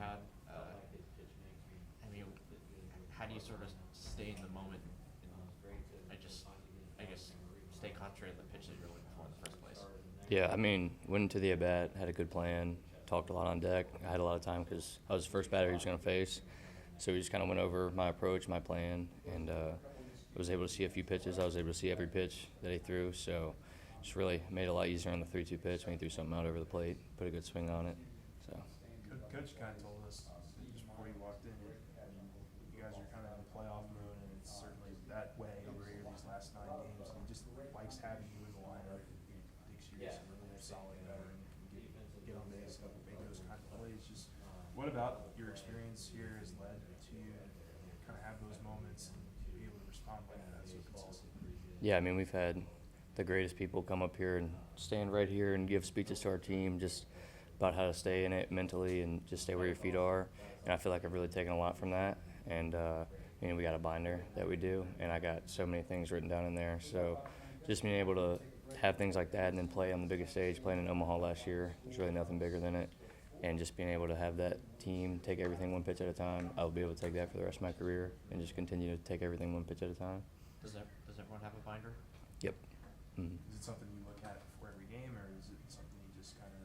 had. I mean, how do you sort of stay in the moment and I guess, stay concentrated on the pitch that you're looking for in the first place? Yeah, I mean, went into the at-bat, had a good plan, talked a lot on deck. I had a lot of time because I was the first batter he was going to face. So we just kind of went over my approach, my plan, and was able to see a few pitches. I was able to see every pitch that he threw. So just really made it a lot easier on the 3-2 pitch when he threw something out over the plate, put a good swing on it. So. Coach kind of told us just before you walked in, you guys are kind of in playoff mode, and it's certainly that way over here these last 9 games. And he just likes having you in the lineup. He thinks you're just a really solid veteran. You can get on base and make those kind of plays. Just what about your experience here has led to you to kind of have those moments and be able to respond like that so consistently? Yeah, I mean, we've had the greatest people come up here and stand right here and give speeches to our team just about how to stay in it mentally and just stay where your feet are. And I feel like I've really taken a lot from that. And, we got a binder that we do, and I got so many things written down in there. So just being able to have things like that and then play on the biggest stage, playing in Omaha last year, there's really nothing bigger than it. And just being able to have that team take everything one pitch at a time, I'll be able to take that for the rest of my career and just continue to take everything one pitch at a time. Does everyone have a binder? Yep. Mm-hmm. Is it something you look at before every game, or is it something you just kind of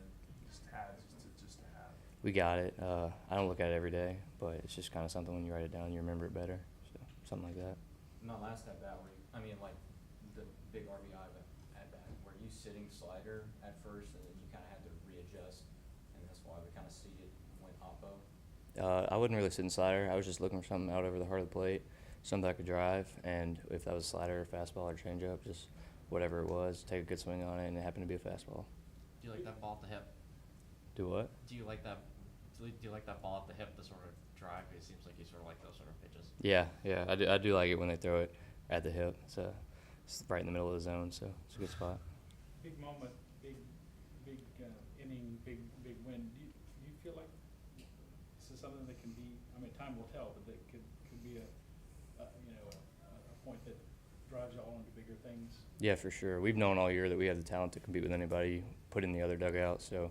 have just to have? We got it. I don't look at it every day, but it's just kind of something when you write it down, you remember it better. So something like that. In that last at bat, like the big RBI at bat, were you sitting slider at first, and then you kind of had to readjust, and that's why we kind of see it went oppo? I wasn't really sitting slider. I was just looking for something out over the heart of the plate, something I could drive, and if that was a slider, or fastball, or changeup, just whatever it was, take a good swing on it, and it happened to be a fastball. Do you like that ball at the hip? Do what? Do you like that ball at the hip, the sort of drive? It seems like you sort of like those sort of pitches. Yeah, I do like it when they throw it at the hip. It's right in the middle of the zone, so it's a good spot. Big moment, big inning, big win. Do you feel like this is something that can be? I mean, time will tell, but that could be a point that drives you all into bigger things. Yeah, for sure. We've known all year that we have the talent to compete with anybody, put in the other dugout. So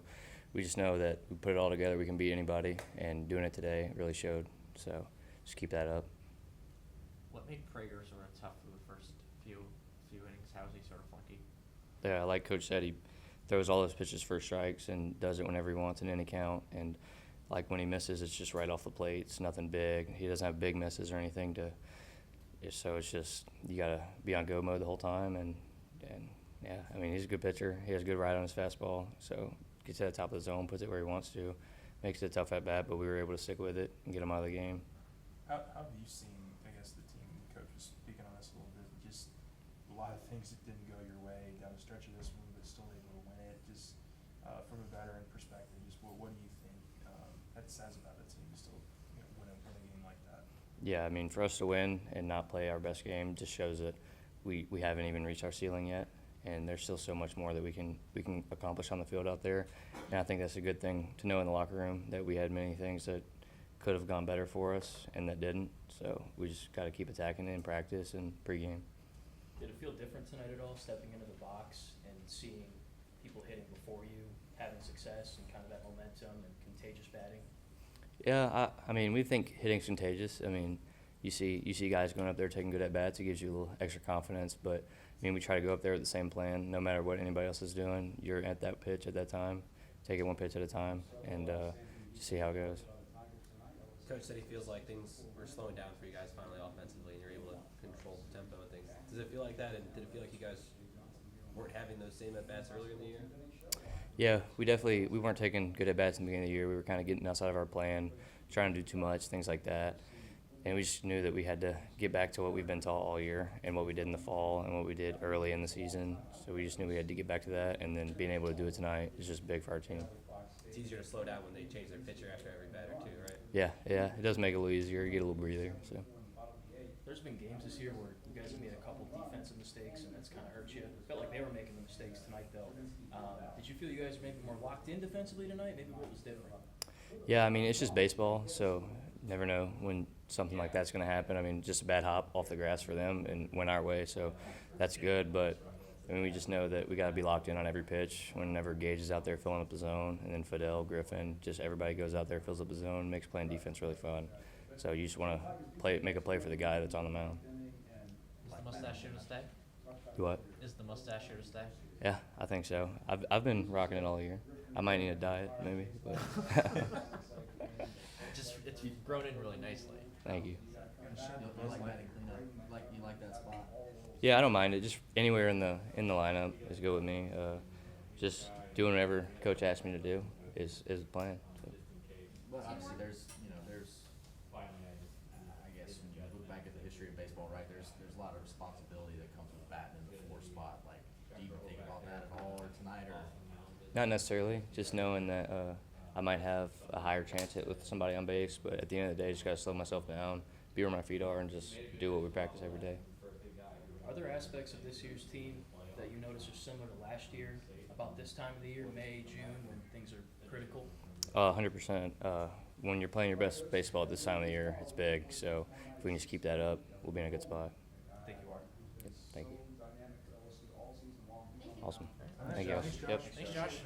we just know that we put it all together, we can beat anybody, and doing it today really showed. So just keep that up. What made Prager sort of tough for the first few innings? How was he sort of funky? Yeah, like Coach said, he throws all his pitches for strikes and does it whenever he wants in any count. And like when he misses, it's just right off the plate. It's nothing big. He doesn't have big misses or anything so it's just you got to be on go mode the whole time. And yeah, I mean, he's a good pitcher. He has a good ride on his fastball. So gets to the top of the zone, puts it where he wants to, makes it a tough at bat, but we were able to stick with it and get him out of the game. How have you seen, I guess, the team coach was speaking on this a little bit, just a lot of things that didn't go your way down the stretch of this one, but still able to win it, just from a veteran perspective, just what do you think that says about the team to still win a game like that? Yeah, I mean, for us to win and not play our best game just shows that we haven't even reached our ceiling yet, and there's still so much more that we can accomplish on the field out there. And I think that's a good thing to know in the locker room, that we had many things that could have gone better for us and that didn't. So we just got to keep attacking it in practice and pregame. Did it feel different tonight at all, stepping into the box and seeing people hitting before you, having success, and kind of that momentum and contagious batting? Yeah, I mean, we think hitting's contagious. I mean, you see guys going up there taking good at bats. It gives you a little extra confidence. But I mean, we try to go up there with the same plan. No matter what anybody else is doing, you're at that pitch at that time. Take it one pitch at a time, and just see how it goes. Coach said he feels like things were slowing down for you guys finally offensively, and you're able to control the tempo and things. Does it feel like that? And did it feel like you guys weren't having those same at bats earlier in the year? Yeah, we weren't taking good at bats in the beginning of the year. We were kind of getting outside of our plan, trying to do too much, things like that. And we just knew that we had to get back to what we've been taught all year and what we did in the fall and what we did early in the season. So we just knew we had to get back to that, and then being able to do it tonight is just big for our team. It's easier to slow down when they change their pitcher after every batter too, right? Yeah, it does make it a little easier. You get a little breather. So. There's been games this year where you guys have made a couple defensive mistakes, and that's kind of hurt you. Felt like they were making the mistakes tonight, though. Did you feel you guys were maybe more locked in defensively tonight? Maybe what was different? Yeah, I mean, it's just baseball, so never know when something like that's going to happen. I mean, just a bad hop off the grass for them and went our way, so that's good. But I mean, we just know that we got to be locked in on every pitch. Whenever Gage is out there filling up the zone, and then Fidel, Griffin, just everybody goes out there, fills up the zone, makes playing defense really fun. So you just want to make a play for the guy that's on the mound. Is the mustache here to stay? Do what? Is the mustache here to stay? Yeah, I think so. I've been rocking it all year. I might need a diet, maybe. But It's grown in really nicely. thank you. You like batting cleanup? You like that spot? Yeah, I don't mind it. Just anywhere in the lineup is good with me. Just doing whatever coach asks me to do is the plan. So. But obviously, there's I guess when you look back at the history of baseball, right? There's a lot of responsibility that comes with batting in the 4 spot. Like, do you think about that at all, or tonight, or? Not necessarily. Just knowing that I might have a higher chance hit with somebody on base, but at the end of the day, just gotta slow myself down, be where my feet are, and just do what we practice every day. Are there aspects of this year's team that you notice are similar to last year, about this time of the year, May, June, when things are critical? 100%. When you're playing your best baseball at this time of the year, it's big. So if we can just keep that up, we'll be in a good spot. Thank you, Art. Yep, thank you. Awesome. Thank you. Yep. Thanks, Josh.